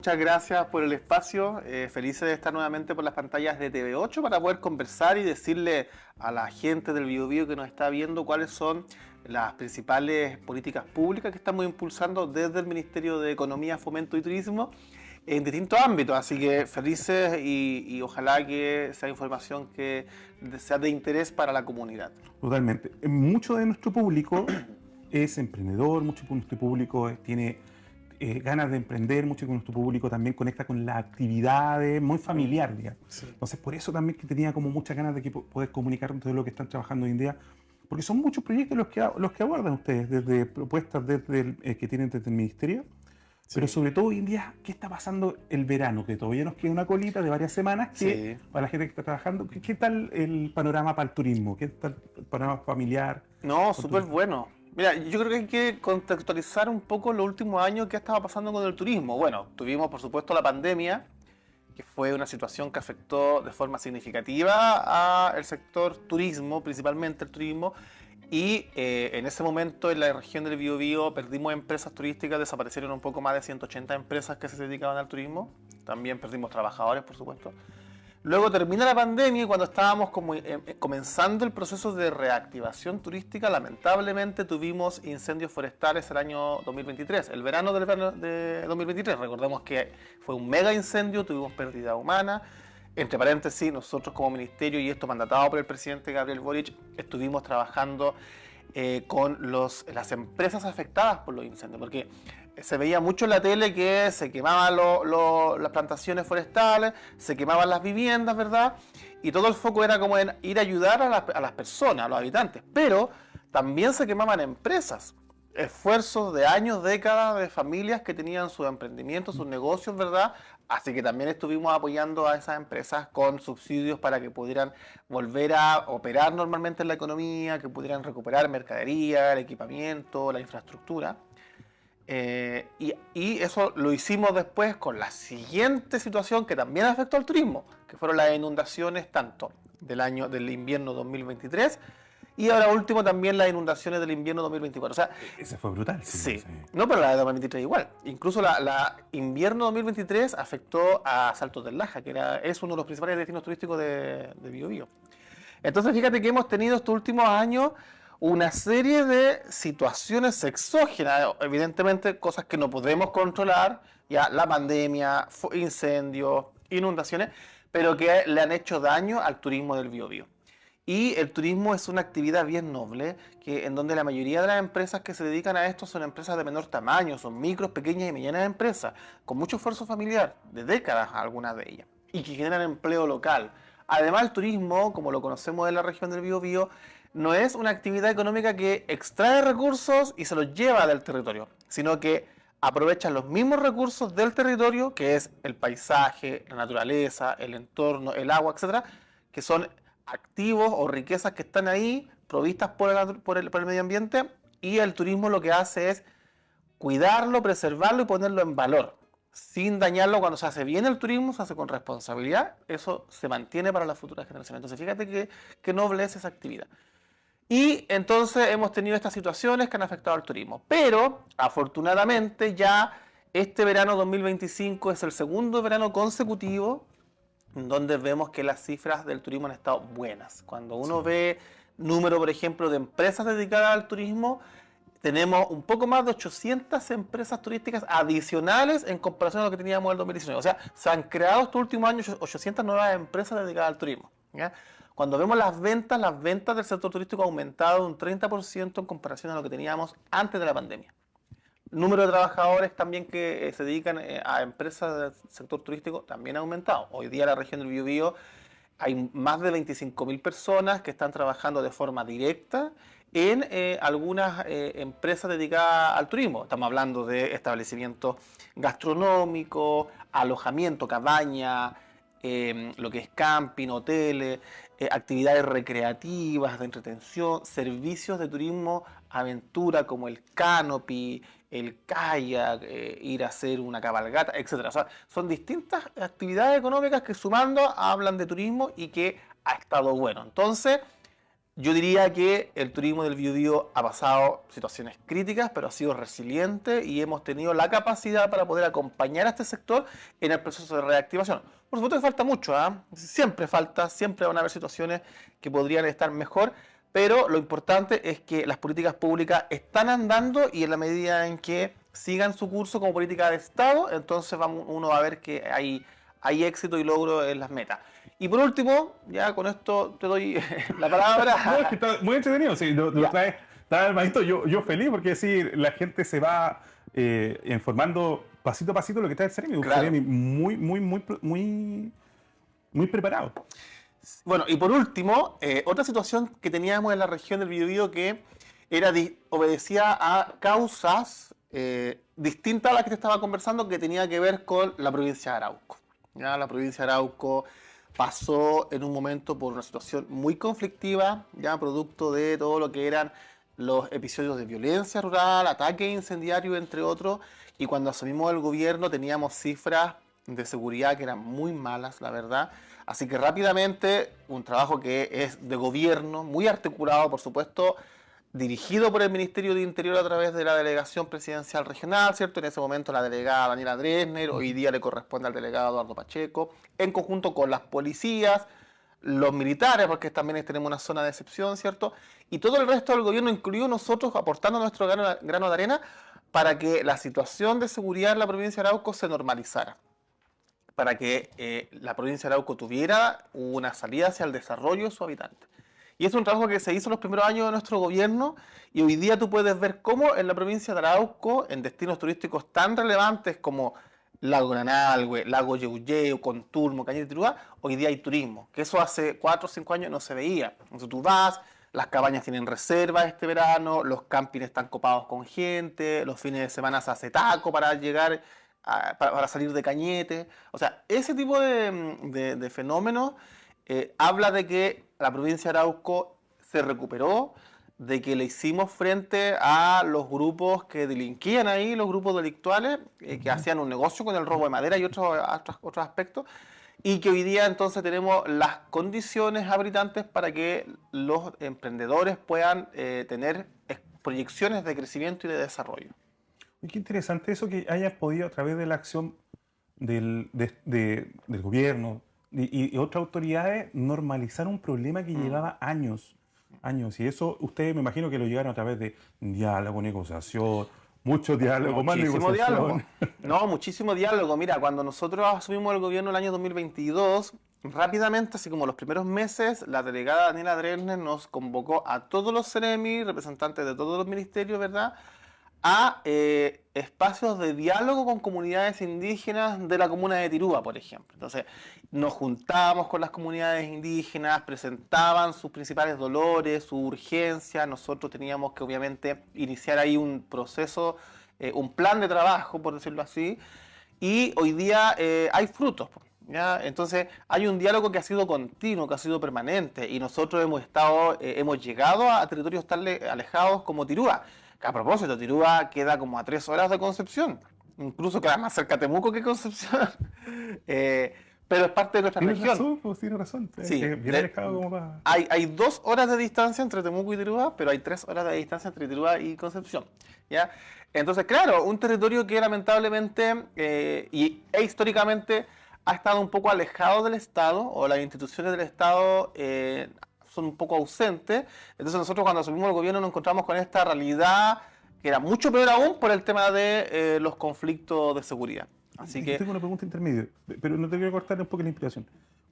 Muchas gracias por el espacio. Felices de estar nuevamente por las pantallas de TV8 para poder conversar y decirle a la gente del Biobío que nos está viendo cuáles son las principales políticas públicas que estamos impulsando desde el Ministerio de Economía, Fomento y Turismo en distintos ámbitos. Así que felices y ojalá que sea información que sea de interés para la comunidad. Totalmente. Mucho de nuestro público es emprendedor, mucho de nuestro público tiene ganas de emprender, mucho de nuestro público también conecta con las actividades, muy familiar, digamos. Sí. Entonces, por eso también que tenía como muchas ganas de que poder comunicar todo lo que están trabajando hoy en día, porque son muchos proyectos los que abordan ustedes, desde propuestas que tienen desde el Ministerio, pero sobre todo hoy en día, ¿qué está pasando el verano? Que todavía nos queda una colita de varias semanas que, para la gente que está trabajando, ¿qué tal el panorama para el turismo? ¿Qué tal el panorama familiar? No, súper bueno. Mira, yo creo que hay que contextualizar un poco los últimos años qué estaba pasando con el turismo. Bueno, tuvimos por supuesto la pandemia, que fue una situación que afectó de forma significativa al sector turismo, principalmente el turismo, y en ese momento en la región del Biobío perdimos empresas turísticas, desaparecieron un poco más de 180 empresas que se dedicaban al turismo, también perdimos trabajadores, por supuesto. Luego termina la pandemia y cuando estábamos comenzando el proceso de reactivación turística, lamentablemente tuvimos incendios forestales el año 2023, el verano de 2023. Recordemos que fue un mega incendio, tuvimos pérdida humana. Entre paréntesis, nosotros como ministerio, y esto mandatado por el presidente Gabriel Boric, estuvimos trabajando con las empresas afectadas por los incendios, porque se veía mucho en la tele que se quemaban las plantaciones forestales, se quemaban las viviendas, ¿verdad? Y todo el foco era como en ir a ayudar a las personas, a los habitantes, pero también se quemaban empresas, esfuerzos de años, décadas de familias que tenían sus emprendimientos, sus negocios, ¿verdad? Así que también estuvimos apoyando a esas empresas con subsidios para que pudieran volver a operar normalmente en la economía, que pudieran recuperar mercadería, el equipamiento, la infraestructura. Y eso lo hicimos después con la siguiente situación que también afectó al turismo, que fueron las inundaciones tanto del invierno 2023 y ahora último también las inundaciones del invierno 2024. O sea, Ese fue brutal. sí, Sí. no, pero la de 2023 igual. Incluso la invierno 2023 afectó a Saltos del Laja, que es uno de los principales destinos turísticos de Biobío. Entonces fíjate que hemos tenido estos últimos años una serie de situaciones exógenas, evidentemente cosas que no podemos controlar, ya la pandemia, incendios, inundaciones, pero que le han hecho daño al turismo del Biobío. Y el turismo es una actividad bien noble, en donde la mayoría de las empresas que se dedican a esto son empresas de menor tamaño, son micros, pequeñas y medianas empresas, con mucho esfuerzo familiar, de décadas algunas de ellas, y que generan empleo local. Además, el turismo, como lo conocemos en la región del Biobío, no es una actividad económica que extrae recursos y se los lleva del territorio, sino que aprovecha los mismos recursos del territorio, que es el paisaje, la naturaleza, el entorno, el agua, etcétera, que son activos o riquezas que están ahí, provistas por el medio ambiente, y el turismo lo que hace es cuidarlo, preservarlo y ponerlo en valor, sin dañarlo. Cuando se hace bien el turismo, se hace con responsabilidad, eso se mantiene para las futuras generaciones. Entonces fíjate que noble es esa actividad. Y entonces hemos tenido estas situaciones que han afectado al turismo. Pero, afortunadamente, ya este verano 2025 es el segundo verano consecutivo donde vemos que las cifras del turismo han estado buenas. Cuando uno ve número, por ejemplo, de empresas dedicadas al turismo, tenemos un poco más de 800 empresas turísticas adicionales en comparación a lo que teníamos en el 2019. O sea, se han creado estos últimos años 800 nuevas empresas dedicadas al turismo, ¿ya? Cuando vemos las ventas del sector turístico han aumentado un 30% en comparación a lo que teníamos antes de la pandemia. El número de trabajadores también que se dedican a empresas del sector turístico también ha aumentado. Hoy día en la región del Biobío hay más de 25.000 personas que están trabajando de forma directa en algunas empresas dedicadas al turismo. Estamos hablando de establecimientos gastronómicos, alojamiento, cabaña, lo que es camping, hoteles, actividades recreativas, de entretención, servicios de turismo, aventura como el canopy, el kayak, ir a hacer una cabalgata, etcétera. O sea, son distintas actividades económicas que sumando hablan de turismo y que ha estado bueno. Entonces, Yo diría que el turismo del Biobío ha pasado situaciones críticas, pero ha sido resiliente y hemos tenido la capacidad para poder acompañar a este sector en el proceso de reactivación. Por supuesto que falta mucho, ¿ah? Siempre falta, siempre van a haber situaciones que podrían estar mejor, pero lo importante es que las políticas públicas están andando y en la medida en que sigan su curso como política de Estado, entonces uno va a ver que hay éxito y logro en las metas. Y por último, ya con esto te doy la No, palabra. es que está muy entretenido, sí, lo traes, está armadito, yo feliz porque sí, la gente se va informando pasito a pasito lo que trae el Ceremi, un Claro. Ceremi muy preparado. Bueno, y por último, otra situación que teníamos en la región del Biobío que obedecía a causas distintas a las que te estaba conversando, que tenía que ver con la provincia de Arauco. ¿Ya? La provincia de Arauco pasó en un momento por una situación muy conflictiva, ya producto de todo lo que eran los episodios de violencia rural, ataques incendiarios, entre otros, y cuando asumimos el gobierno teníamos cifras de seguridad que eran muy malas, la verdad. Así que rápidamente, un trabajo que es de gobierno, muy articulado, por supuesto, dirigido por el Ministerio de Interior a través de la Delegación Presidencial Regional, ¿cierto? En ese momento la delegada Daniela Dresner, hoy día le corresponde al delegado Eduardo Pacheco, en conjunto con las policías, los militares, porque también tenemos una zona de excepción, ¿cierto? Y todo el resto del gobierno, incluido nosotros, aportando nuestro grano de arena para que la situación de seguridad en la provincia de Arauco se normalizara, para que la provincia de Arauco tuviera una salida hacia el desarrollo de sus habitantes. Y es un trabajo que se hizo en los primeros años de nuestro gobierno y hoy día tú puedes ver cómo en la provincia de Arauco, en destinos turísticos tan relevantes como Lago Granalhue, Lago Yeuyeu, Conturmo, Cañete Tirúa, hoy día hay turismo, que eso hace 4 o 5 años no se veía. Entonces tú vas, las cabañas tienen reservas este verano, los campings están copados con gente, los fines de semana se hace taco para llegar, para salir de Cañete. O sea, ese tipo de fenómenos habla de que la provincia de Arauco se recuperó, de que le hicimos frente a los grupos que delinquían ahí, los grupos delictuales, que hacían un negocio con el robo de madera y otros aspectos, y que hoy día entonces tenemos las condiciones habilitantes para que los emprendedores puedan tener proyecciones de crecimiento y de desarrollo. Y qué interesante eso que hayas podido a través de la acción del gobierno y otras autoridades normalizar un problema que llevaba años. Y eso ustedes me imagino que lo llegaron a través de diálogo, negociación, mucho diálogo, más Muchísimo diálogo. negociación. No, muchísimo diálogo. Mira, cuando nosotros asumimos el gobierno el año 2022, rápidamente, así como los primeros meses, la delegada Daniela Dresner nos convocó a todos los CEREMI, representantes de todos los ministerios, ¿verdad?, a espacios de diálogo con comunidades indígenas de la comuna de Tirúa, por ejemplo. Entonces, nos juntábamos con las comunidades indígenas, presentaban sus principales dolores, su urgencia. Nosotros teníamos que, obviamente, iniciar ahí un proceso, un plan de trabajo, por decirlo así. Y hoy día hay frutos, ¿ya? Entonces, hay un diálogo que ha sido continuo, que ha sido permanente. Y nosotros hemos llegado a territorios tan alejados como Tirúa. A propósito, Tirúa queda como a 3 horas de Concepción, incluso queda más cerca Temuco que Concepción, pero es parte de nuestra región. Tienes razón. Sí, Bien alejado como para... hay 2 horas de distancia entre Temuco y Tirúa, pero hay 3 horas de distancia entre Tirúa y Concepción, ¿ya? Entonces, claro, un territorio que lamentablemente e históricamente ha estado un poco alejado del Estado, o las instituciones del Estado son un poco ausentes. Entonces nosotros cuando asumimos el gobierno nos encontramos con esta realidad que era mucho peor aún por el tema de los conflictos de seguridad. Así que... Tengo una pregunta intermedia, pero no te quiero cortar un poco la inspiración.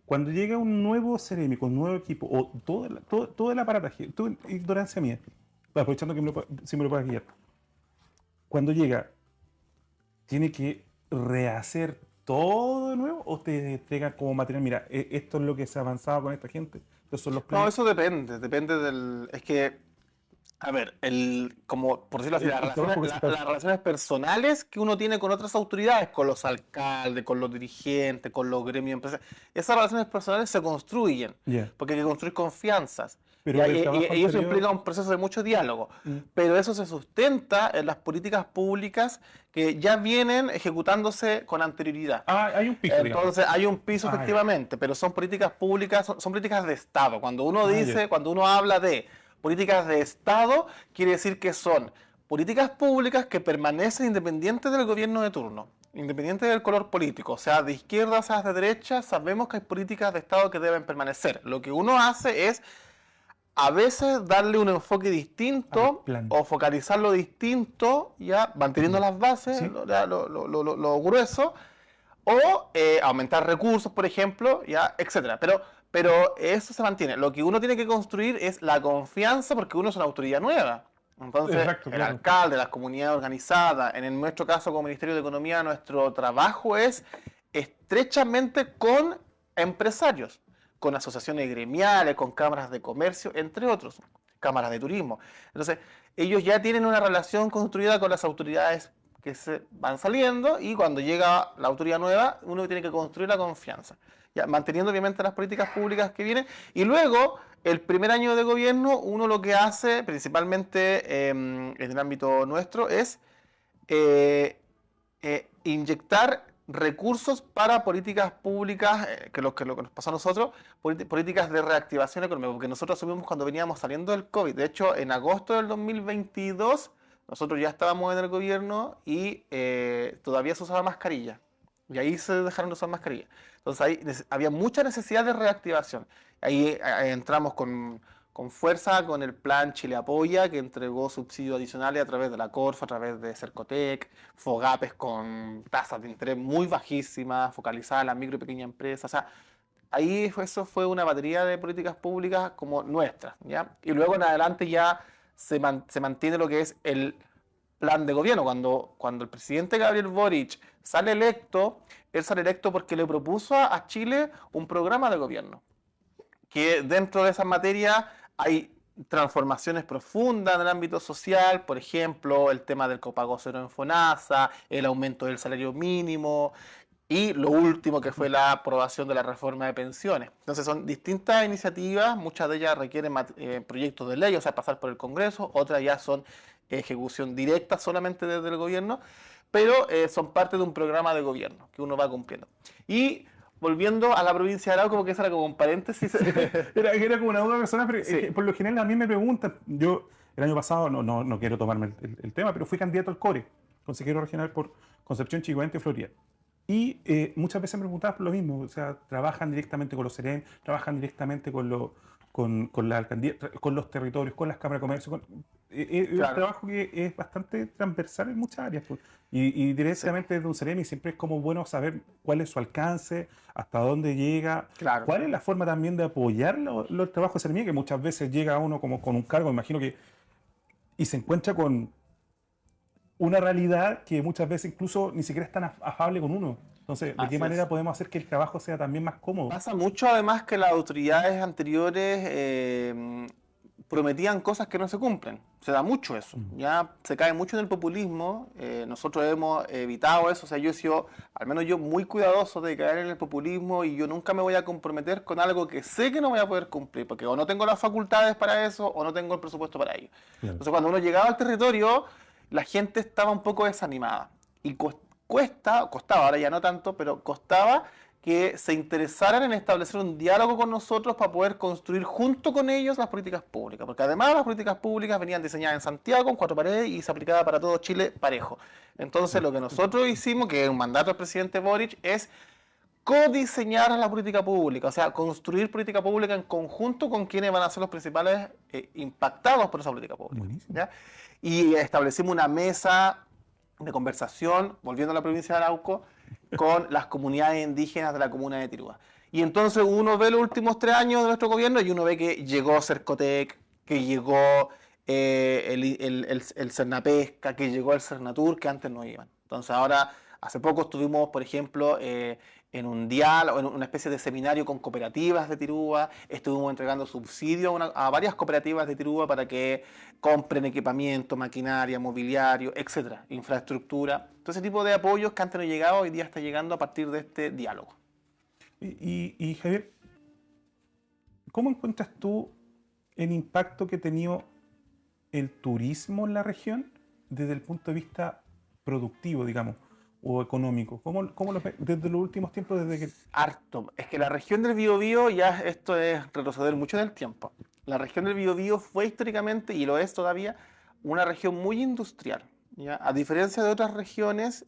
Cuando llega un nuevo CEREMI con un nuevo equipo, o todo el aparataje, ignorancia mía, aprovechando que si me lo puedes guiar, cuando llega, ¿tiene que rehacer todo de nuevo o te entregan como material? Mira, esto es lo que se ha avanzado con esta gente. Estos son los planes. No, eso depende del... Es que, a ver, como por decirlo así, las relaciones personales que uno tiene con otras autoridades, con los alcaldes, con los dirigentes, con los gremios empresariales, esas relaciones personales se construyen, porque hay que construir confianzas. Pero el trabajo Y eso anterior- implica un proceso de mucho diálogo. Mm. Pero eso se sustenta en las políticas públicas que ya vienen ejecutándose con anterioridad. Hay un piso, digamos. Entonces hay un piso Ya. efectivamente, pero son políticas públicas, son políticas de Estado. Cuando uno Ya. cuando uno habla de políticas de Estado, quiere decir que son políticas públicas que permanecen independientes del gobierno de turno, independientes del color político, o sea, de izquierda, o sea, de derecha, sabemos que hay políticas de Estado que deben permanecer. Lo que uno hace es a veces darle un enfoque Al distinto plan. o focalizarlo distinto, ya manteniendo las bases, Sí. lo grueso, o aumentar recursos, por ejemplo, ya, etcétera. Pero eso se mantiene. Lo que uno tiene que construir es la confianza porque uno es una autoridad nueva. Entonces, Exacto, el claro. alcalde, las comunidades organizadas, en nuestro caso como Ministerio de Economía, nuestro trabajo es estrechamente con empresarios, con asociaciones gremiales, con cámaras de comercio, entre otros, cámaras de turismo. Entonces, ellos ya tienen una relación construida con las autoridades que se van saliendo y cuando llega la autoridad nueva, uno tiene que construir la confianza, ya, manteniendo obviamente las políticas públicas que vienen. Y luego, el primer año de gobierno, uno lo que hace, principalmente en el ámbito nuestro, es eh, inyectar recursos para políticas públicas, lo que nos pasó a nosotros, políticas de reactivación económica, porque nosotros asumimos cuando veníamos saliendo del COVID. De hecho, en agosto del 2022, nosotros ya estábamos en el gobierno y todavía se usaba mascarilla. Y ahí se dejaron de usar mascarilla. Entonces ahí había mucha necesidad de reactivación. Ahí entramos con fuerza con el plan Chile Apoya, que entregó subsidios adicionales a través de la Corfo, a través de Cercotec, Fogapes con tasas de interés muy bajísimas, focalizadas en las micro y pequeñas empresas. O sea, eso fue una batería de políticas públicas como nuestras, ¿ya? Y luego en adelante ya se mantiene lo que es el plan de gobierno. Cuando el presidente Gabriel Boric sale electo, él sale electo porque le propuso a Chile un programa de gobierno que dentro de esas materias hay transformaciones profundas en el ámbito social, por ejemplo, el tema del copago cero en FONASA, el aumento del salario mínimo y lo último que fue la aprobación de la reforma de pensiones. Entonces son distintas iniciativas, muchas de ellas requieren proyectos de ley, o sea, pasar por el Congreso, otras ya son ejecución directa solamente desde el gobierno, pero son parte de un programa de gobierno que uno va cumpliendo. Y volviendo a la provincia de Arauco, porque esa era como un paréntesis. Era como una duda personal, pero Sí. por lo general a mí me preguntan, yo el año pasado, no quiero tomarme el tema, pero fui candidato al CORE, consejero regional por Concepción, Chihuahua y Florida. Y muchas veces me preguntaban por lo mismo, o sea, trabajan directamente con los CEREM, trabajan directamente con la alcaldía, con los territorios, con las cámaras de comercio. Es un Claro. trabajo que es bastante transversal en muchas áreas. Pues. Y directamente desde un CEREM siempre es como bueno saber cuál es su alcance, hasta dónde llega, Claro. cuál es la forma también de apoyar los trabajos de CEREM, que muchas veces llega uno como con un cargo, me imagino que, y se encuentra con una realidad que muchas veces incluso ni siquiera es tan afable con uno. Entonces, ¿de Así qué es. manera podemos hacer que el trabajo sea también más cómodo? Pasa mucho además que las autoridades anteriores prometían cosas que no se cumplen. Se da mucho eso. Ya se cae mucho en el populismo. Nosotros hemos evitado eso. O sea, yo he sido, al menos yo, muy cuidadoso de caer en el populismo y yo nunca me voy a comprometer con algo que sé que no voy a poder cumplir, porque o no tengo las facultades para eso o no tengo el presupuesto para ello. Claro. Entonces, cuando uno llegaba al territorio, la gente estaba un poco desanimada. Y costaba, ahora ya no tanto, pero costaba que se interesaran en establecer un diálogo con nosotros para poder construir junto con ellos las políticas públicas. Porque además las políticas públicas venían diseñadas en Santiago, en 4 paredes, y se aplicaba para todo Chile parejo. Entonces lo que nosotros hicimos, que es un mandato del presidente Boric, es codiseñar la política pública, o sea, construir política pública en conjunto con quienes van a ser los principales impactados por esa política pública. Buenísimo. ¿Ya? Y establecimos una mesa de conversación, volviendo a la provincia de Arauco, con las comunidades indígenas de la comuna de Tirúa. Y entonces uno ve los últimos 3 años de nuestro gobierno y uno ve que llegó Cercotec, que llegó el Cernapesca, que llegó el Cernatur, que antes no iban. Entonces ahora, hace poco estuvimos, por ejemplo, en un diálogo, en una especie de seminario con cooperativas de Tirúa, estuvimos entregando subsidios a varias cooperativas de Tirúa para que compren equipamiento, maquinaria, mobiliario, etcétera, infraestructura. Todo ese tipo de apoyos que antes no llegaba, hoy día está llegando a partir de este diálogo. Y Javier, ¿cómo encuentras tú el impacto que ha tenido el turismo en la región desde el punto de vista productivo, digamos, o económico? ¿Cómo lo ves desde los últimos tiempos, desde que... Harto. Es que la región del Biobío, ya esto es retroceder mucho en el tiempo. La región del Biobío fue históricamente, y lo es todavía, una región muy industrial, ¿ya? A diferencia de otras regiones,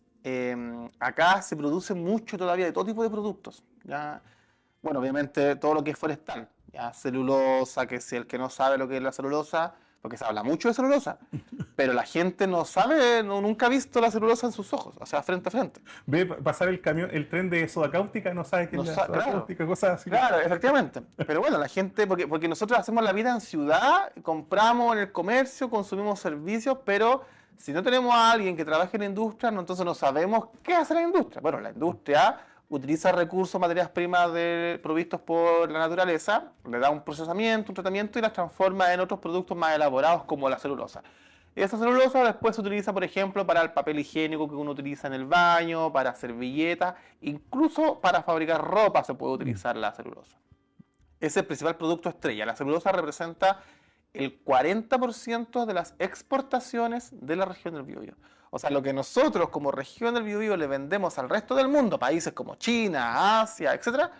acá se produce mucho todavía de todo tipo de productos, ¿ya? Bueno, obviamente todo lo que es forestal, ya celulosa, que si el que no sabe lo que es la celulosa, porque se habla mucho de celulosa, pero la gente no sabe, nunca ha visto la celulosa en sus ojos, o sea, frente a frente. Ve pasar el camión, el tren de soda cáustica, no sabe qué es la soda Claro, cáustica, cosas así. claro, efectivamente. Pero bueno, la gente, porque nosotros hacemos la vida en ciudad, compramos en el comercio, consumimos servicios, pero si no tenemos a alguien que trabaje en la industria, entonces no sabemos qué hace la industria. Bueno, la industria utiliza recursos, materias primas provistos por la naturaleza, le da un procesamiento, un tratamiento y las transforma en otros productos más elaborados como la celulosa. Esa celulosa después se utiliza, por ejemplo, para el papel higiénico que uno utiliza en el baño, para servilletas, incluso para fabricar ropa se puede utilizar la celulosa. Ese es el principal producto estrella. La celulosa representa el 40% de las exportaciones de la región del Biobío. O sea, lo que nosotros como región del Biobío le vendemos al resto del mundo, países como China, Asia, etc.,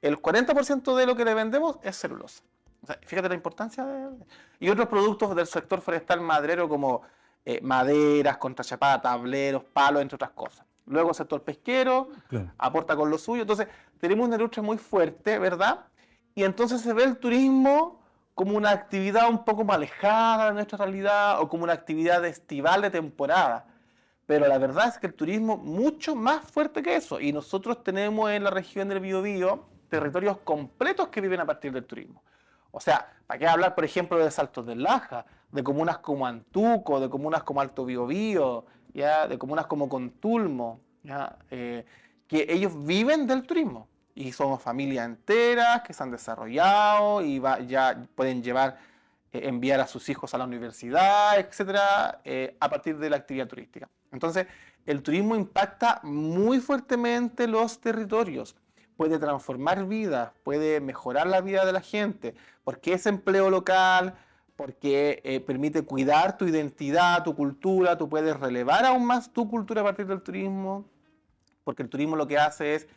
el 40% de lo que le vendemos es celulosa. O sea, fíjate la importancia y otros productos del sector forestal maderero como maderas, contrachapadas, tableros, palos, entre otras cosas. Luego el sector pesquero Claro. aporta con lo suyo. Entonces, tenemos una industria muy fuerte, ¿verdad? Y entonces se ve el turismo como una actividad un poco más alejada de nuestra realidad o como una actividad estival de temporada. Pero la verdad es que el turismo mucho más fuerte que eso. Y nosotros tenemos en la región del Biobío territorios completos que viven a partir del turismo. O sea, ¿para qué hablar, por ejemplo, de Saltos del Laja, de comunas como Antuco, de comunas como Alto Biobío, ¿ya? De comunas como Contulmo, ¿ya? Que ellos viven del turismo y son familias enteras que se han desarrollado y ya pueden enviar a sus hijos a la universidad, etcétera, a partir de la actividad turística. Entonces, el turismo impacta muy fuertemente los territorios. Puede transformar vidas, puede mejorar la vida de la gente, porque es empleo local, porque permite cuidar tu identidad, tu cultura, tú puedes relevar aún más tu cultura a partir del turismo, porque el turismo lo que hace es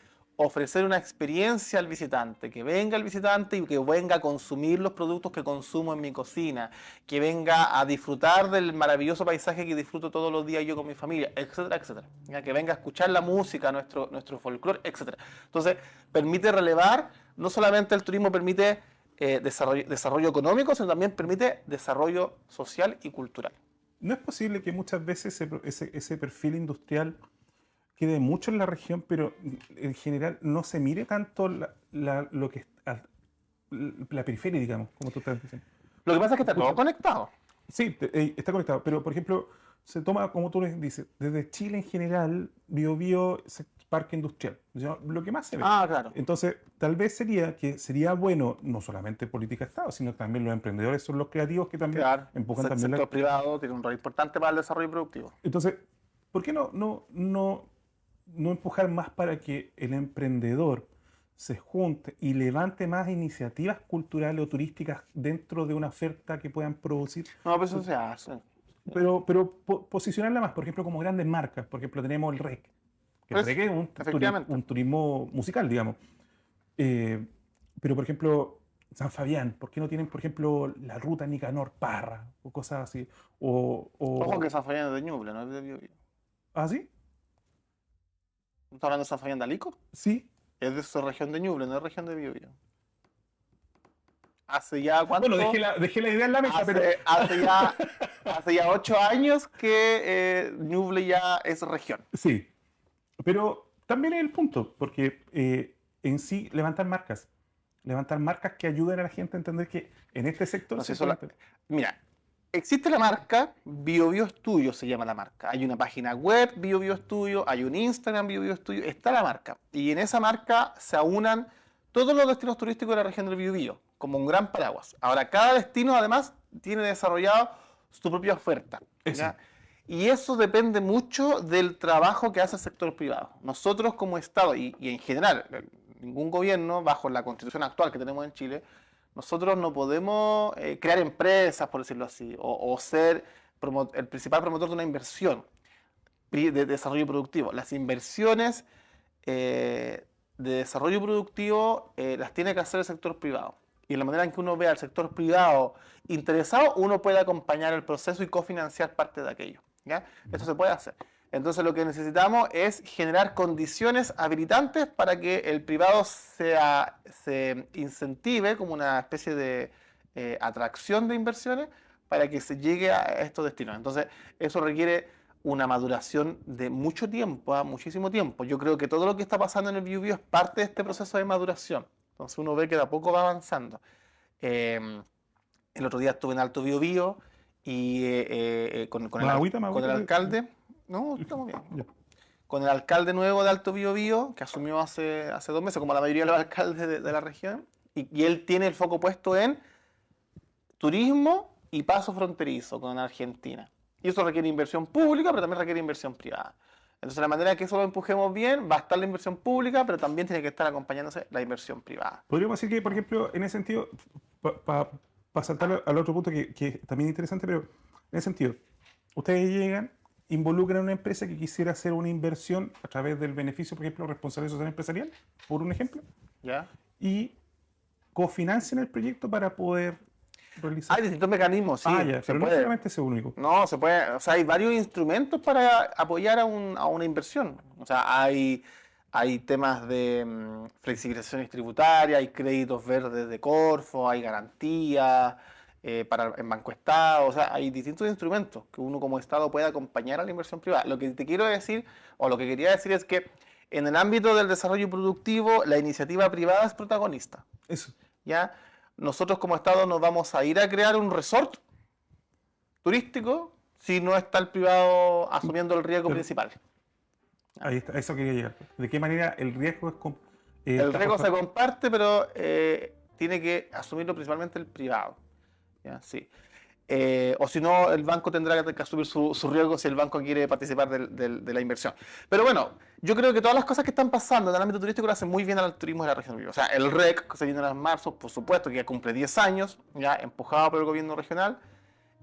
ofrecer una experiencia al visitante, que venga el visitante y que venga a consumir los productos que consumo en mi cocina, que venga a disfrutar del maravilloso paisaje que disfruto todos los días yo con mi familia, etcétera, etcétera. ¿Ya? Que venga a escuchar la música, nuestro folclore, etcétera. Entonces, permite relevar, no solamente el turismo permite desarrollo económico, sino también permite desarrollo social y cultural. ¿No es posible que muchas veces ese perfil industrial quede mucho en la región, pero en general no se mire tanto lo que es la periferia, digamos, como tú estás diciendo? Lo que pasa es que está todo conectado. Sí, está conectado, pero por ejemplo, se toma, como tú les dices, desde Chile en general, Biobío, parque industrial, lo que más se ve. Ah, claro. Entonces, tal vez sería bueno, no solamente política de Estado, sino también los emprendedores son los creativos que también Claro. empujan El también sector privado tiene un rol importante para el desarrollo productivo. Entonces, ¿por qué no empujar más para que el emprendedor se junte y levante más iniciativas culturales o turísticas dentro de una oferta que puedan producir? No, pero eso se hace. Pero posicionarla más, por ejemplo, como grandes marcas. Por ejemplo, tenemos el REC, que el Pues, REC es efectivamente. un turismo musical, digamos. Pero, por ejemplo, San Fabián, ¿por qué no tienen, por ejemplo, la ruta Nicanor Parra o cosas así? Ojo que San Fabián es de Ñuble, no es de Biobío. ¿Ah, sí? ¿No estás hablando de San Fabián de Alico? Sí. Es de su región de Ñuble, no es región de Biobío. Hace ya cuánto. Bueno, dejé la idea en la mesa, pero... hace ya 8 años que Ñuble ya es región. Sí, pero también es el punto, porque en sí levantar marcas que ayuden a la gente a entender que en este sector... No sé, mira, existe la marca Biobío Studio, se llama la marca. Hay una página web Biobío Studio, hay un Instagram Biobío Studio, está la marca. Y en esa marca se aunan todos los destinos turísticos de la región del Biobío, como un gran paraguas. Ahora, cada destino además tiene desarrollado su propia oferta, ¿ya? Y eso depende mucho del trabajo que hace el sector privado. Nosotros como Estado, y en general, ningún gobierno, bajo la constitución actual que tenemos en Chile, Nosotros no podemos crear empresas, por decirlo así, o ser el principal promotor de una inversión de desarrollo productivo. Las inversiones de desarrollo productivo las tiene que hacer el sector privado. Y en la manera en que uno ve al sector privado interesado, uno puede acompañar el proceso y cofinanciar parte de aquello. ¿Ya? Esto se puede hacer. Entonces lo que necesitamos es generar condiciones habilitantes para que el privado se incentive como una especie de atracción de inversiones para que se llegue a estos destinos. Entonces eso requiere una maduración de mucho tiempo, muchísimo tiempo. Yo creo que todo lo que está pasando en el Biobío es parte de este proceso de maduración. Entonces uno ve que de a poco va avanzando. El otro día estuve en Alto Biobío y con el alcalde. No, estamos bien. Con el alcalde nuevo de Alto Biobío, que asumió hace 2 meses, como la mayoría de los alcaldes de la región, y él tiene el foco puesto en turismo y paso fronterizo con Argentina. Y eso requiere inversión pública, pero también requiere inversión privada. Entonces, la manera en que eso lo empujemos bien, va a estar la inversión pública, pero también tiene que estar acompañándose la inversión privada. Podríamos decir que, por ejemplo, en ese sentido, para saltar al otro punto que también es interesante, pero en ese sentido, ustedes llegan, involucran a una empresa que quisiera hacer una inversión a través del beneficio, por ejemplo, responsabilidad social empresarial, por un ejemplo, ¿Ya? y cofinancian el proyecto para poder realizar. Hay distintos mecanismos, sí. Ya, pero no solamente ese único. No, se puede, o sea, hay varios instrumentos para apoyar a una inversión. O sea, hay temas de flexibilizaciones tributarias, hay créditos verdes de Corfo, hay garantías en Banco Estado, o sea, hay distintos instrumentos que uno como Estado puede acompañar a la inversión privada. Lo que te quiero decir, o lo que quería decir es que en el ámbito del desarrollo productivo, la iniciativa privada es protagonista. Eso. ¿Ya? Nosotros como Estado nos vamos a ir a crear un resort turístico si no está el privado asumiendo el riesgo principal. Ahí está, a eso quería llegar. ¿De qué manera el riesgo es el riesgo se comparte, pero tiene que asumirlo principalmente el privado. ¿Ya? Sí. O si no, el banco tendrá que asumir su riesgo si el banco quiere participar de la inversión. Pero bueno, yo creo que todas las cosas que están pasando en el ámbito turístico le hacen muy bien al turismo de la región. O sea, el REC, que se viene en marzo, por supuesto, que ya cumple 10 años, ya empujado por el gobierno regional.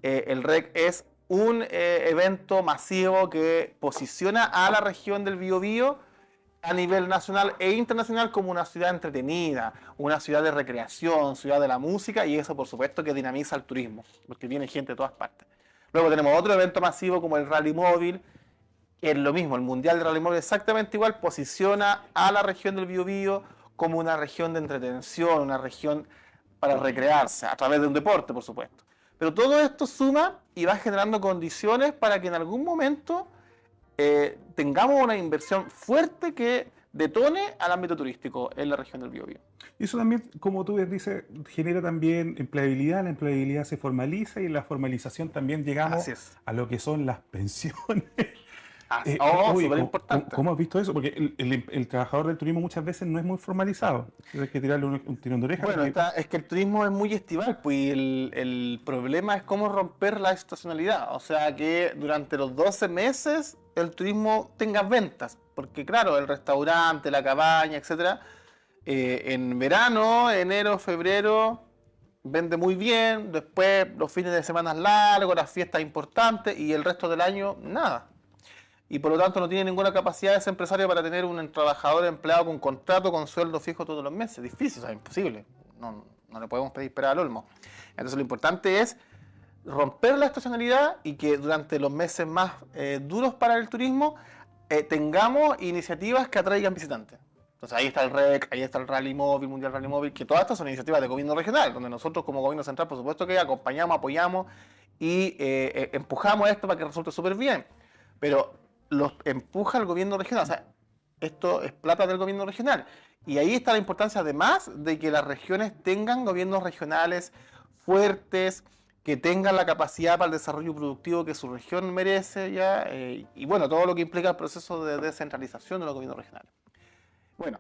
El REC es un evento masivo que posiciona a la región del Biobío a nivel nacional e internacional como una ciudad entretenida, una ciudad de recreación, ciudad de la música, y eso por supuesto que dinamiza el turismo, porque viene gente de todas partes. Luego tenemos otro evento masivo como el Rally Móvil, que es lo mismo, el Mundial de Rally Móvil exactamente igual, posiciona a la región del Biobío como una región de entretención, una región para recrearse, a través de un deporte por supuesto. Pero todo esto suma y va generando condiciones para que en algún momento tengamos una inversión fuerte que detone al ámbito turístico en la región del Biobío. Y eso también, como tú dices, genera también empleabilidad, la empleabilidad se formaliza y en la formalización también llegamos a lo que son las pensiones. Súper importante. ¿Cómo has visto eso? Porque el trabajador del turismo muchas veces no es muy formalizado. Tienes que tirarle un tirón de oreja. Bueno, es que el turismo es muy estival, pues y el problema es cómo romper la estacionalidad. O sea, que durante los 12 meses el turismo tenga ventas. Porque claro, el restaurante, la cabaña, etcétera, en verano, enero, febrero, vende muy bien. Después los fines de semana largos, las fiestas importantes y el resto del año, nada. Y por lo tanto no tiene ninguna capacidad ese empresario para tener un trabajador empleado con contrato, con sueldo fijo todos los meses. Difícil, o sea, imposible. No le podemos pedir esperar al olmo. Entonces lo importante es romper la estacionalidad y que durante los meses más duros para el turismo tengamos iniciativas que atraigan visitantes. Entonces ahí está el REC, ahí está el Rally Móvil, Mundial Rally Móvil, que todas estas son iniciativas de gobierno regional, donde nosotros como gobierno central por supuesto que acompañamos, apoyamos y empujamos esto para que resulte súper bien. Pero los empuja el gobierno regional, o sea, esto es plata del gobierno regional. Y ahí está la importancia además de que las regiones tengan gobiernos regionales fuertes, que tengan la capacidad para el desarrollo productivo que su región merece, ya y bueno, todo lo que implica el proceso de descentralización de los gobiernos regionales. Bueno,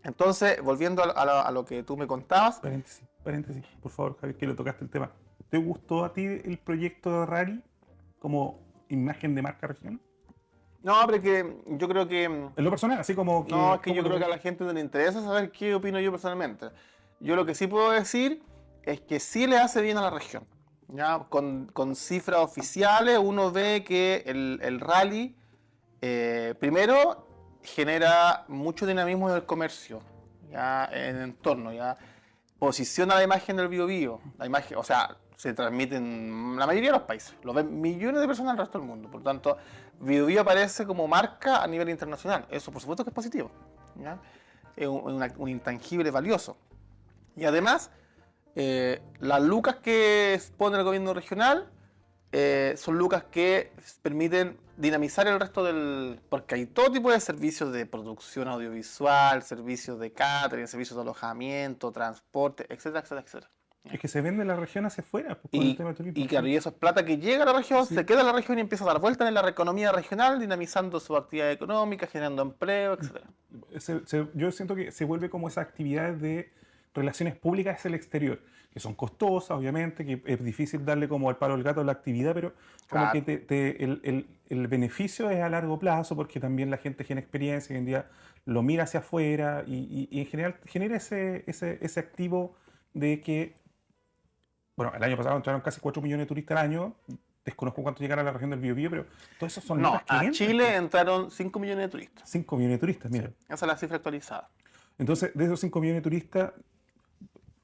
entonces, volviendo a lo que tú me contabas. Paréntesis, por favor, Javier, que lo tocaste el tema. ¿Te gustó a ti el proyecto de Rally como imagen de marca región? No, pero que yo creo que... En lo personal, así como que... No, es que yo creo que a la gente no le interesa saber qué opino yo personalmente. Yo lo que sí puedo decir es que sí le hace bien a la región. ¿Ya? Con cifras oficiales uno ve que el rally, primero, genera mucho dinamismo en el comercio, ¿ya? En el entorno, ¿ya? Posiciona la imagen del Biobío, la imagen, o sea, se transmite en la mayoría de los países, lo ven millones de personas en el resto del mundo, por lo tanto, Biobío aparece como marca a nivel internacional, eso por supuesto que es positivo, ¿ya? Es un intangible valioso. Y además, las lucas que pone el gobierno regional son lucas que permiten dinamizar el resto del... Porque hay todo tipo de servicios de producción audiovisual, servicios de catering, servicios de alojamiento, transporte, etcétera, etcétera, etcétera. Es que se vende la región hacia afuera pues, con el tema del turismo. Y claro, y eso es plata que llega a la región, Sí. se queda en la región y empieza a dar vueltas en la economía regional, dinamizando su actividad económica, generando empleo, etcétera. Yo siento que se vuelve como esas actividades de relaciones públicas hacia el exterior, que son costosas, obviamente, que es difícil darle como al palo al gato a la actividad, pero como Claro. que el beneficio es a largo plazo, porque también la gente tiene experiencia, hoy en día lo mira hacia afuera y en general genera ese activo de que, bueno, el año pasado entraron casi 4 millones de turistas al año, desconozco cuánto llegará a la región del Biobío, pero todos esos son No, lucas que a entran. Chile entraron 5 millones de turistas. 5 millones de turistas, mira. Esa es la cifra actualizada. Entonces, de esos 5 millones de turistas,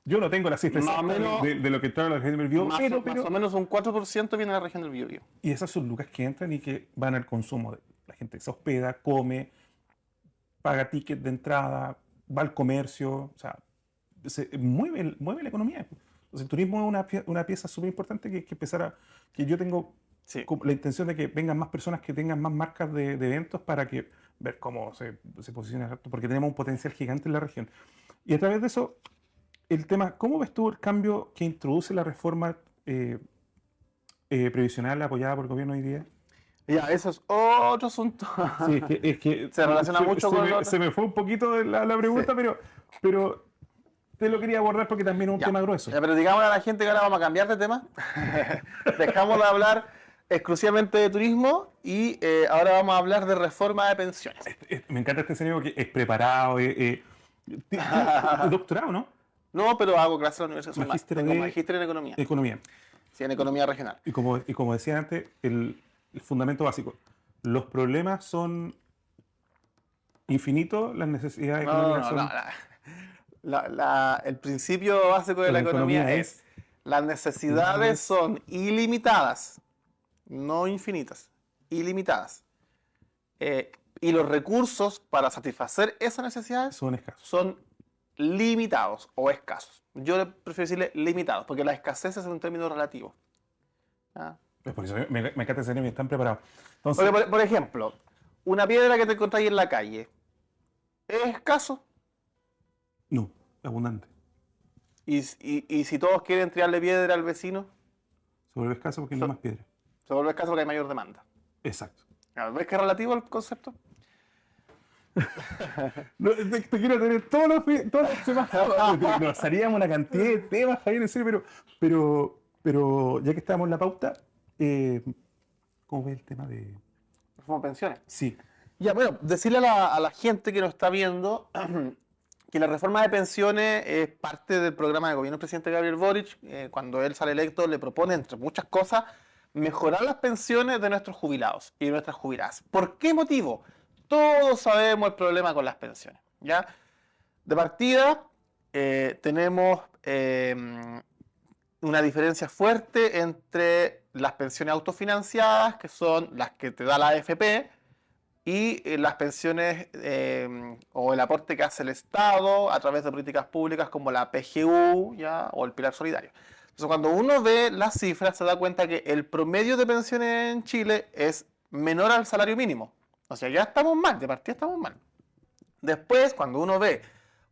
yo no tengo la cifra Más o exacta menos- de lo que entra a la región del Biobío, Más pero o menos un 4% viene de la región del Biobío. y esas son lucas que entran y que van al consumo. La gente se hospeda, come, paga ticket de entrada, va al comercio, o sea, mueve la economía. Entonces, el turismo es una pieza súper importante que hay que empezar a... que yo tengo Sí. como la intención de que vengan más personas, que tengan más marcas de eventos para que ver cómo se posiciona esto, porque tenemos un potencial gigante en la región. Y a través de eso, el tema, ¿cómo ves tú el cambio que introduce la reforma previsional apoyada por el gobierno hoy día? Ya, eso es otro asunto. Sí, es que Se relaciona mucho con lo otro. se me fue un poquito de la pregunta, Sí. pero te lo quería abordar porque también es un Ya. tema grueso. Ya, pero digámosle a la gente que ahora vamos a cambiar de tema. Dejamos de hablar exclusivamente de turismo y ahora vamos a hablar de reforma de pensiones. Me encanta este señor que es preparado, doctorado, ¿no? No, pero hago clases en la universidad. Soy Magíster tengo de- magíster en economía. Economía. Sí, en economía regional. Y como decía antes, el fundamento básico. Los problemas son infinitos, las necesidades No, no, económicas no, son... el principio básico de la economía es las necesidades son ilimitadas, no infinitas, ilimitadas. Y los recursos para satisfacer esas necesidades son escasos. son limitados o escasos. Yo prefiero decirle limitados, porque la escasez es un término relativo. ¿Ah? Pues por eso me encanta ese señor que están preparados. Entonces, Porque, por ejemplo, una piedra que te encontráis en la calle, ¿es escaso? no, abundante. Y si todos quieren tirarle piedra al vecino, Se vuelve escaso porque no hay más piedra. se vuelve escaso porque hay mayor demanda. Exacto. ¿Ves que es relativo el concepto? No, te quiero tener todos los temas. Nos haríamos una cantidad de temas, Javier, en serio, pero ya que estamos en la pauta, ¿cómo ves el tema de...? Como pensiones. Sí, Ya, bueno, decirle a la gente que nos está viendo que la reforma de pensiones es parte del programa de gobierno del presidente Gabriel Boric. Cuando él sale electo, le propone, entre muchas cosas, mejorar las pensiones de nuestros jubilados y de nuestras jubiladas. ¿Por qué motivo? Todos sabemos el problema con las pensiones, ¿ya? De partida, tenemos una diferencia fuerte entre las pensiones autofinanciadas, que son las que te da la AFP, y las pensiones o el aporte que hace el Estado a través de políticas públicas como la PGU, ¿ya? O el Pilar Solidario. Entonces, cuando uno ve las cifras, se da cuenta que el promedio de pensiones en Chile es menor al salario mínimo. O sea, ya estamos mal, de partida estamos mal. Después, cuando uno ve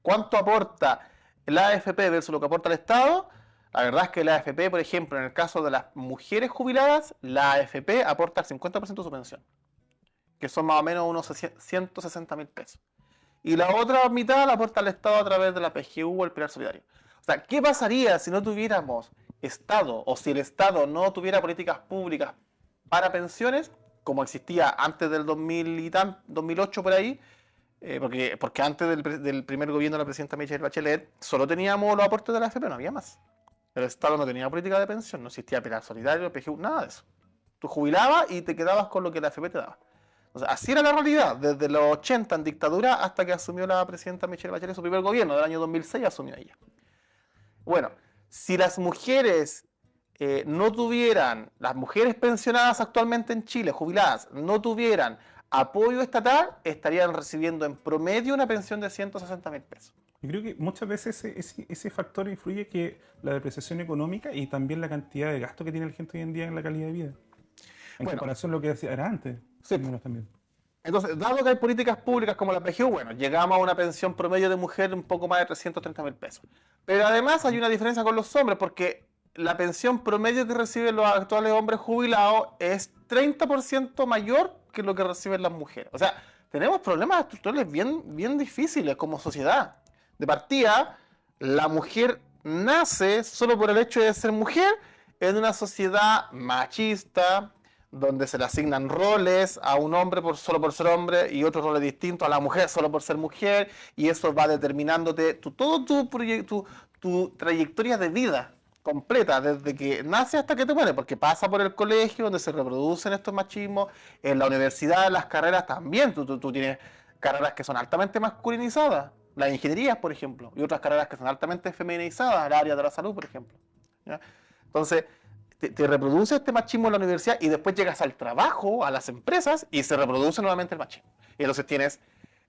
cuánto aporta la AFP versus lo que aporta el Estado, la verdad es que la AFP, por ejemplo, en el caso de las mujeres jubiladas, la AFP aporta el 50% de su pensión, que son más o menos unos 160.000 pesos. Y la otra mitad la aporta el Estado a través de la PGU o el Pilar Solidario. O sea, ¿qué pasaría si no tuviéramos Estado o si el Estado no tuviera políticas públicas para pensiones, como existía antes del 2008 por ahí? Porque antes del primer gobierno de la presidenta Michelle Bachelet solo teníamos los aportes de la AFP, no había más. el Estado no tenía política de pensión, no existía Pilar Solidario, PGU, nada de eso. Tú jubilabas y te quedabas con lo que la AFP te daba. O sea, así era la realidad, desde los 80 en dictadura hasta que asumió la presidenta Michelle Bachelet su primer gobierno, del año 2006 asumió ella. Bueno, si las mujeres no tuvieran, las mujeres pensionadas actualmente en Chile, jubiladas, no tuvieran apoyo estatal, estarían recibiendo en promedio una pensión de 160.000 pesos. Yo creo que muchas veces ese factor influye que la depreciación económica y también la cantidad de gasto que tiene la gente hoy en día en la calidad de vida. En comparación a lo que era antes. Sí. Menos también. Entonces, dado que hay políticas públicas como la PGU, bueno, llegamos a una pensión promedio de mujer un poco más de 330.000 pesos. Pero además hay una diferencia con los hombres, porque la pensión promedio que reciben los actuales hombres jubilados es 30% mayor que lo que reciben las mujeres. O sea, tenemos problemas estructurales bien difíciles como sociedad. De partida, la mujer nace solo por el hecho de ser mujer en una sociedad machista, donde se le asignan roles a un hombre solo por ser hombre y otros roles distintos a la mujer solo por ser mujer, y eso va determinándote todo tu trayectoria de vida completa, desde que nace hasta que te mueres, porque pasa por el colegio donde se reproducen estos machismos, en la universidad, en las carreras también, tú tienes carreras que son altamente masculinizadas, las ingenierías, por ejemplo, y otras carreras que son altamente feminizadas, el área de la salud, por ejemplo. ¿Ya? Entonces, te reproduce este machismo en la universidad y después llegas al trabajo, a las empresas, y se reproduce nuevamente el machismo. Y entonces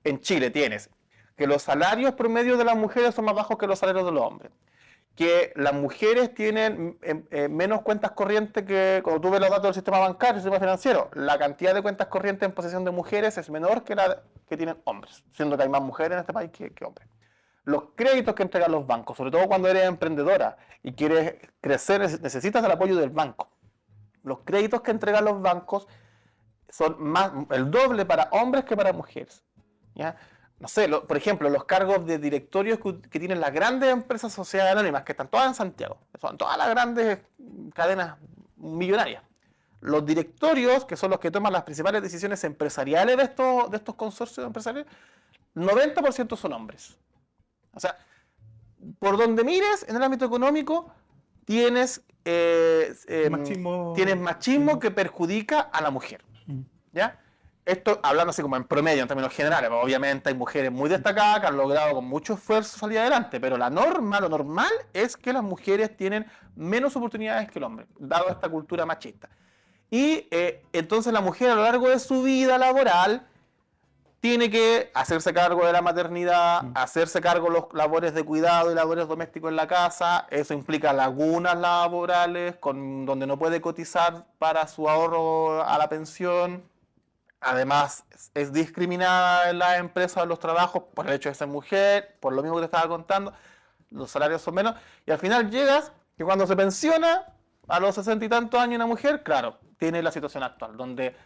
en Chile tienes que los salarios promedio de las mujeres son más bajos que los salarios de los hombres. Que las mujeres tienen menos cuentas corrientes que, cuando tú ves los datos del sistema bancario, del sistema financiero, la cantidad de cuentas corrientes en posesión de mujeres es menor que la que tienen hombres, siendo que hay más mujeres en este país que hombres. Los créditos que entregan los bancos, sobre todo cuando eres emprendedora y quieres crecer, necesitas el apoyo del banco. Los créditos que entregan los bancos son el doble para hombres que para mujeres. ¿Ya? No sé, por ejemplo, los cargos de directorios que tienen las grandes empresas sociedades anónimas, que están todas en Santiago, son todas las grandes cadenas millonarias. Los directorios, que son los que toman las principales decisiones empresariales de estos consorcios empresariales, 90% son hombres. O sea, por donde mires en el ámbito económico, tienes machismo que perjudica a la mujer. ¿Ya? Esto hablando así como en promedio, en términos generales. Obviamente hay mujeres muy destacadas que han logrado con mucho esfuerzo salir adelante, pero lo normal es que las mujeres tienen menos oportunidades que el hombre, dado esta cultura machista. Y entonces la mujer a lo largo de su vida laboral tiene que hacerse cargo de la maternidad, hacerse cargo de los labores de cuidado y labores domésticos en la casa. Eso implica lagunas laborales donde no puede cotizar para su ahorro a la pensión. Además, es discriminada en las empresas, en los trabajos, por el hecho de ser mujer, por lo mismo que te estaba contando, los salarios son menos. Y al final llegas que cuando se pensiona, a los 60 y tantos años una mujer, claro, tiene la situación actual, donde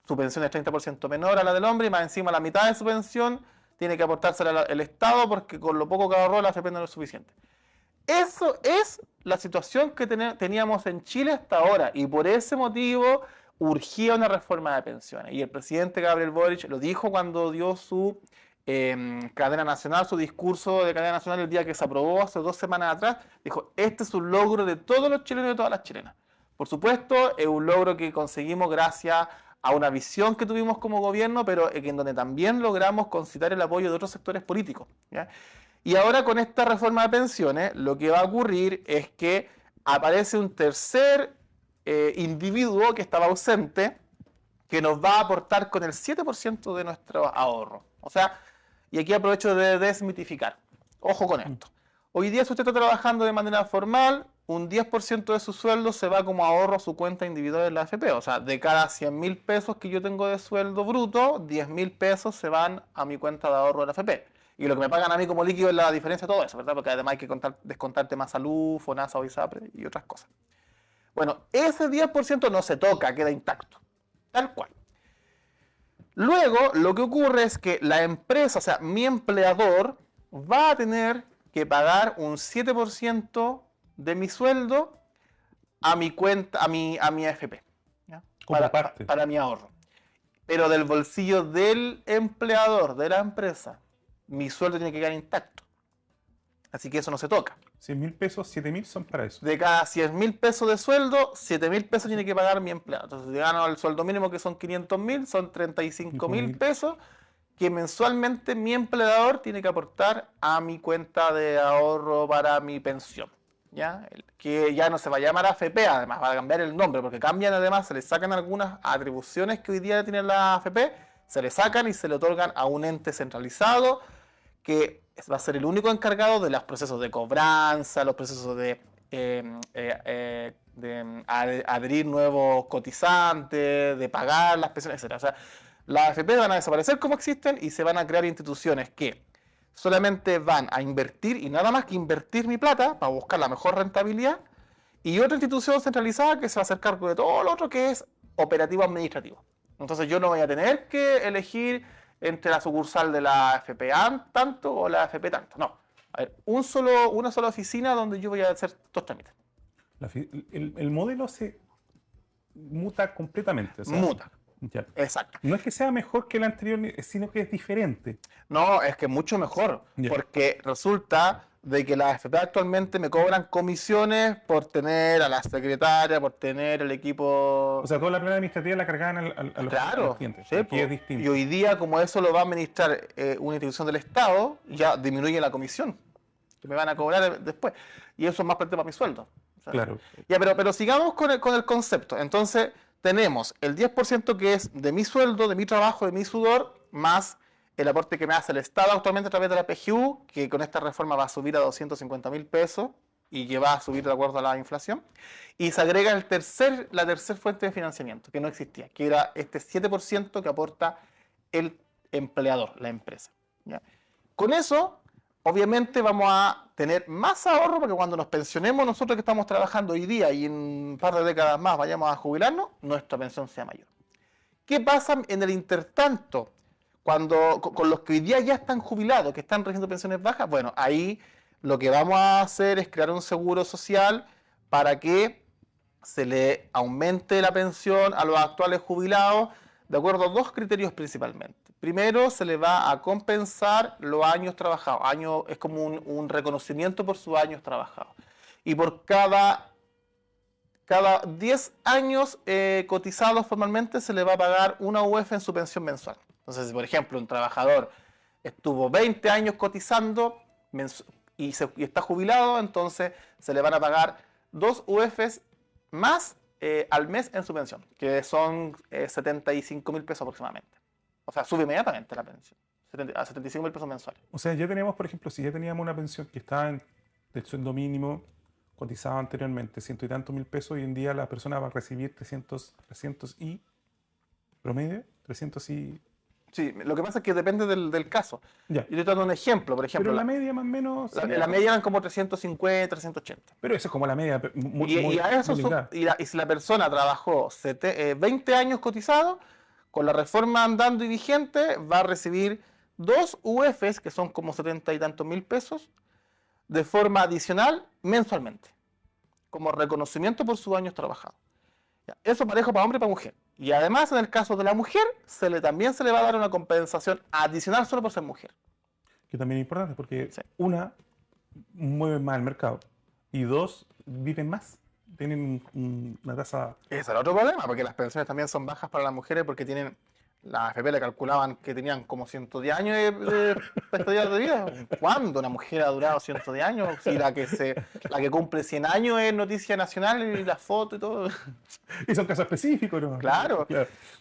su pensión es 30% menor a la del hombre y más encima la mitad de su pensión tiene que aportársela el Estado porque con lo poco que ahorró la AFP no es suficiente. Eso es la situación que teníamos en Chile hasta ahora y por ese motivo urgía una reforma de pensiones. Y el presidente Gabriel Boric lo dijo cuando dio su cadena nacional, su discurso de cadena nacional el día que se aprobó hace 2 semanas atrás. Dijo, este es un logro de todos los chilenos y de todas las chilenas. Por supuesto, es un logro que conseguimos gracias a una visión que tuvimos como gobierno, pero en donde también logramos concitar el apoyo de otros sectores políticos. ¿Ya? Y ahora con esta reforma de pensiones, lo que va a ocurrir es que aparece un tercer individuo que estaba ausente, que nos va a aportar con el 7% de nuestro ahorro. O sea, y aquí aprovecho de desmitificar. Ojo con esto. Hoy día si usted está trabajando de manera formal, un 10% de su sueldo se va como ahorro a su cuenta individual en la AFP. O sea, de cada 100.000 pesos que yo tengo de sueldo bruto, 10.000 pesos se van a mi cuenta de ahorro de la AFP. Y lo que me pagan a mí como líquido es la diferencia de todo eso, ¿verdad? Porque además hay que descontar temas salud, FONASA, ISAPRE y otras cosas. Bueno, ese 10% no se toca, queda intacto. Tal cual. Luego, lo que ocurre es que la empresa, o sea, mi empleador, va a tener que pagar un 7% de mi sueldo a mi cuenta, a mi AFP. ¿Ya? Para mi ahorro. Pero del bolsillo del empleador, de la empresa, mi sueldo tiene que quedar intacto. Así que eso no se toca. 100.000 pesos, 7.000 son para eso. De cada 100.000 pesos de sueldo, 7.000 pesos tiene que pagar mi empleado. Entonces, si gano el sueldo mínimo, que son 500.000, son 35.000 pesos que mensualmente mi empleador tiene que aportar a mi cuenta de ahorro para mi pensión. ¿Ya? Que ya no se va a llamar AFP, además va a cambiar el nombre, porque cambian además, se le sacan algunas atribuciones que hoy día tiene la AFP, se le sacan y se le otorgan a un ente centralizado que va a ser el único encargado de los procesos de cobranza, los procesos de adherir nuevos cotizantes, de pagar las pensiones, etc. O sea, las AFP van a desaparecer como existen y se van a crear instituciones que solamente van a invertir y nada más que invertir mi plata para buscar la mejor rentabilidad, y otra institución centralizada que se va a hacer cargo de todo lo otro, que es operativo administrativo. Entonces yo no voy a tener que elegir entre la sucursal de la AFP tanto o la AFP tanto. No. A ver, una sola oficina donde yo voy a hacer estos trámites. El modelo se muta completamente. O sea, Muta. Ya. Exacto. No es que sea mejor que el anterior, sino que es diferente. No, es que mucho mejor. Ya. Porque resulta de que las AFP actualmente me cobran comisiones por tener a la secretaria, por tener el equipo. O sea, toda la plana administrativa la cargaban a los clientes. Sí, Aquí es distinto. y hoy día, como eso lo va a administrar una institución del Estado, ya disminuye la comisión que me van a cobrar después. Y eso es más parte para mi sueldo. O sea, Claro. ya, pero sigamos con el concepto. Entonces, tenemos el 10% que es de mi sueldo, de mi trabajo, de mi sudor, más el aporte que me hace el Estado actualmente a través de la PGU, que con esta reforma va a subir a 250.000 pesos y que va a subir de acuerdo a la inflación. Y se agrega la tercera fuente de financiamiento, que no existía, que era este 7% que aporta el empleador, la empresa. ¿Ya? Con eso, obviamente vamos a tener más ahorro, porque cuando nos pensionemos nosotros que estamos trabajando hoy día y en un par de décadas más vayamos a jubilarnos, nuestra pensión sea mayor. ¿Qué pasa en el intertanto? Cuando con los que hoy día ya están jubilados, que están recibiendo pensiones bajas, bueno, ahí lo que vamos a hacer es crear un seguro social para que se le aumente la pensión a los actuales jubilados de acuerdo a dos criterios principalmente. Primero, se le va a compensar los años trabajados. Es como un reconocimiento por sus años trabajados. Y por cada 10 años cotizados formalmente se le va a pagar una UF en su pensión mensual. Entonces, si por ejemplo un trabajador estuvo 20 años cotizando y está jubilado, entonces se le van a pagar 2 UFs más al mes en su pensión, que son 75.000 pesos aproximadamente. O sea, sube inmediatamente la pensión, a 75.000 pesos mensuales. O sea, ya tenemos, por ejemplo, si ya teníamos una pensión que estaba en el sueldo mínimo, cotizaba anteriormente 100 y tantos mil pesos, hoy en día la persona va a recibir 300 y promedio, 300 y... Sí, lo que pasa es que depende del caso. Ya. Yo estoy dando un ejemplo, por ejemplo. Pero la media más o menos... La media eran como 350, 380. Pero eso es como la media. Y si la persona trabajó 20 años cotizado, con la reforma andando y vigente, va a recibir 2 UFs, que son como 70 y tantos mil pesos, de forma adicional mensualmente, como reconocimiento por sus años trabajados. Eso parejo para hombre y para mujer. Y además, en el caso de la mujer, también se le va a dar una compensación adicional solo por ser mujer. Que también es importante porque, sí, una, mueven más el mercado y dos, viven más. Tienen una tasa... Ese es el otro problema, porque las pensiones también son bajas para las mujeres porque tienen... La AFP le calculaban que tenían como 110 años de vida. ¿Cuándo una mujer ha durado 110 años? Si la que cumple 100 años es noticia nacional y la foto y todo. Y son casos específicos, ¿no? Claro.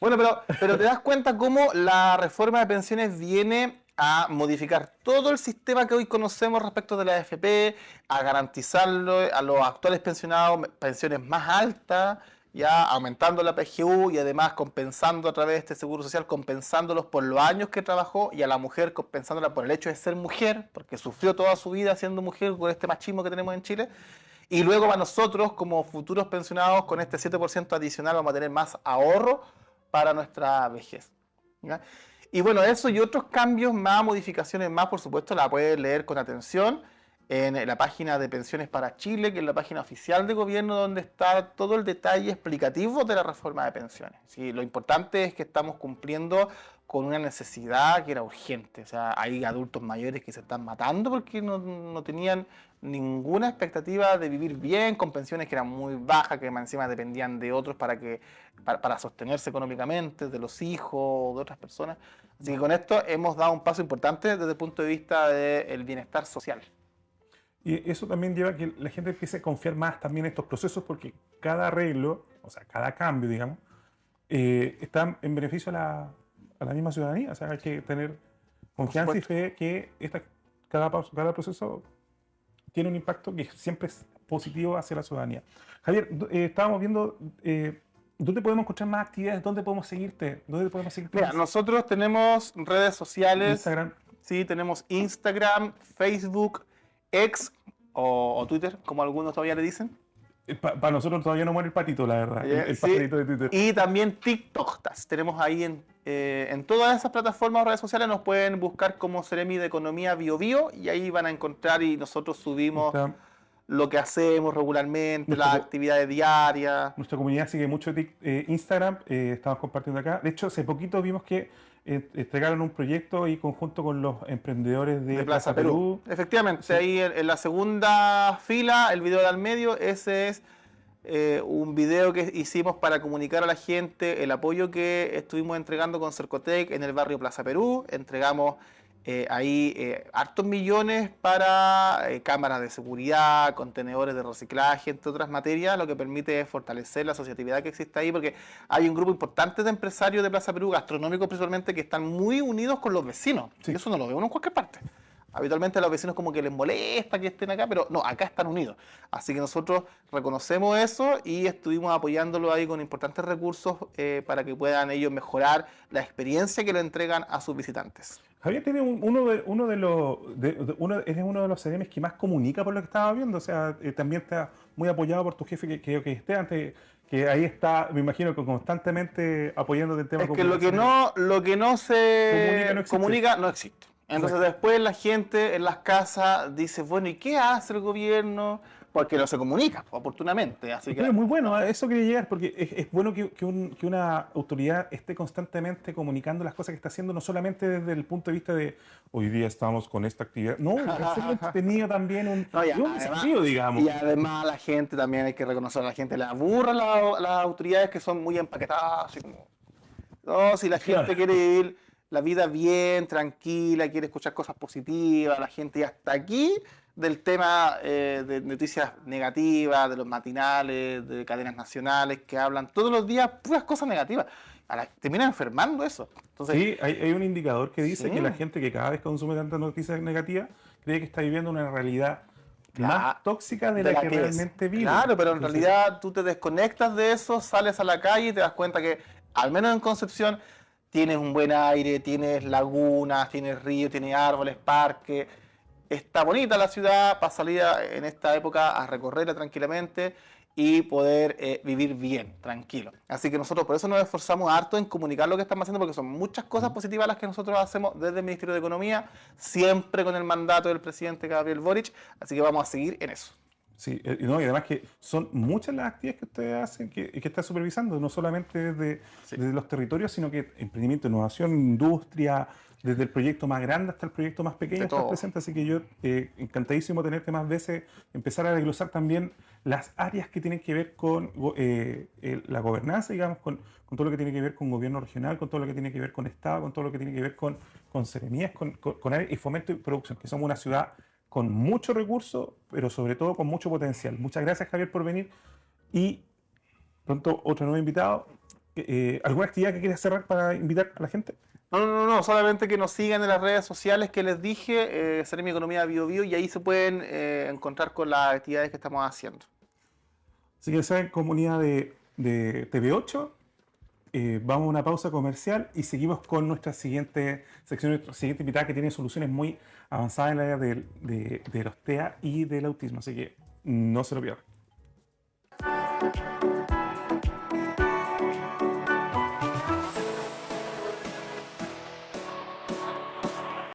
Bueno, pero te das cuenta cómo la reforma de pensiones viene a modificar todo el sistema que hoy conocemos respecto de la AFP, a garantizarlo a los actuales pensionados pensiones más altas, ya aumentando la PGU y además compensando a través de este seguro social, compensándolos por los años que trabajó, y a la mujer compensándola por el hecho de ser mujer, porque sufrió toda su vida siendo mujer con este machismo que tenemos en Chile. Y luego para nosotros, como futuros pensionados, con este 7% adicional vamos a tener más ahorro para nuestra vejez, ¿ya? Y bueno, eso y otros cambios más, modificaciones más, por supuesto, la pueden leer con atención en la página de Pensiones para Chile, que es la página oficial de gobierno, donde está todo el detalle explicativo de la reforma de pensiones. ¿Sí? Lo importante es que estamos cumpliendo con una necesidad que era urgente. O sea, hay adultos mayores que se están matando porque no tenían ninguna expectativa de vivir bien, con pensiones que eran muy bajas, que más encima dependían de otros para sostenerse económicamente, de los hijos o de otras personas. Así que con esto hemos dado un paso importante desde el punto de vista del bienestar social. Y eso también lleva a que la gente empiece a confiar más también en estos procesos porque cada arreglo, o sea, cada cambio, digamos, está en beneficio a la misma ciudadanía. O sea, hay que tener confianza y fe que cada proceso tiene un impacto que siempre es positivo hacia la ciudadanía. Javier, estábamos viendo dónde podemos encontrar más actividades, dónde podemos seguirte, dónde podemos seguirte. Mira, nosotros tenemos redes sociales. Instagram. Sí, tenemos Instagram, Facebook, X o Twitter, como algunos todavía le dicen. Para nosotros todavía no muere el patito, la verdad. El Sí. pajarito de Twitter. Y también TikTok. Tenemos ahí en todas esas plataformas o redes sociales, nos pueden buscar como Seremi de Economía BioBio y ahí van a encontrar y nosotros subimos lo que hacemos regularmente, las actividades diarias. Nuestra comunidad sigue mucho Instagram, estamos compartiendo acá. De hecho, hace poquito vimos que entregaron un proyecto y conjunto con los emprendedores de Plaza Perú. Efectivamente, Sí. ahí en la segunda fila, el video de al medio, ese es un video que hicimos para comunicar a la gente el apoyo que estuvimos entregando con Cercotec en el barrio Plaza Perú. Entregamos hartos millones para cámaras de seguridad, contenedores de reciclaje, entre otras materias, lo que permite fortalecer la asociatividad que existe ahí, porque hay un grupo importante de empresarios de Plaza Perú, gastronómicos principalmente, que están muy unidos con los vecinos. Sí. Y eso no lo veo en cualquier parte. Habitualmente a los vecinos como que les molesta que estén acá, pero no, acá están unidos. Así que nosotros reconocemos eso y estuvimos apoyándolo ahí con importantes recursos para que puedan ellos mejorar la experiencia que le entregan a sus visitantes. Javier tiene es uno de los CDMs que más comunica por lo que estaba viendo, o sea, también está muy apoyado por tu jefe que esté antes, que ahí está, me imagino que constantemente apoyándote el tema. Es que lo que no se comunica no existe. Entonces después la gente en las casas dice, bueno, ¿y qué hace el gobierno? Porque no se comunica oportunamente. Así que es muy bueno, a eso quería llegar, porque es bueno que una autoridad esté constantemente comunicando las cosas que está haciendo, no solamente desde el punto de vista de hoy día estamos con esta actividad, no, hacerlo entretenido también, un desafío, digamos. Y además la gente también hay que reconocer, a la gente le aburra las autoridades que son muy empaquetadas, así como, no, si la gente quiere vivir la vida bien, tranquila, quiere escuchar cosas positivas, la gente ya está aquí del tema de noticias negativas, de los matinales, de cadenas nacionales que hablan todos los días puras cosas negativas. Termina enfermando eso. Entonces, sí, hay un indicador que dice que la gente que cada vez consume tantas noticias negativas cree que está viviendo una realidad más tóxica de la que realmente vive. Claro, pero en realidad tú te desconectas de eso, sales a la calle y te das cuenta que, al menos en Concepción, tienes un buen aire, tienes lagunas, tienes ríos, tienes árboles, parques. Está bonita la ciudad para salir en esta época a recorrerla tranquilamente y poder vivir bien, tranquilo. Así que nosotros por eso nos esforzamos harto en comunicar lo que estamos haciendo, porque son muchas cosas positivas las que nosotros hacemos desde el Ministerio de Economía, siempre con el mandato del presidente Gabriel Boric, así que vamos a seguir en eso. Sí, y además que son muchas las actividades que ustedes hacen que está supervisando, no solamente desde los territorios, sino que emprendimiento, innovación, industria, desde el proyecto más grande hasta el proyecto más pequeño estás presente, así que yo encantadísimo tenerte más veces, empezar a desglosar también las áreas que tienen que ver con la gobernanza, digamos, con todo lo que tiene que ver con gobierno regional, con todo lo que tiene que ver con Estado, con todo lo que tiene que ver con seremías, con áreas y fomento y producción, que somos una ciudad con mucho recurso, pero sobre todo con mucho potencial. Muchas gracias, Javier, por venir y pronto otro nuevo invitado. ¿Alguna actividad que quieras cerrar para invitar a la gente? No, solamente que nos sigan en las redes sociales que les dije, Seremi Economía BioBio, y ahí se pueden encontrar con las actividades que estamos haciendo. Así que saben, comunidad de TV8, vamos a una pausa comercial y seguimos con nuestra siguiente sección, nuestra siguiente invitada que tiene soluciones muy avanzadas en el área de los TEA y del autismo, así que no se lo pierdan.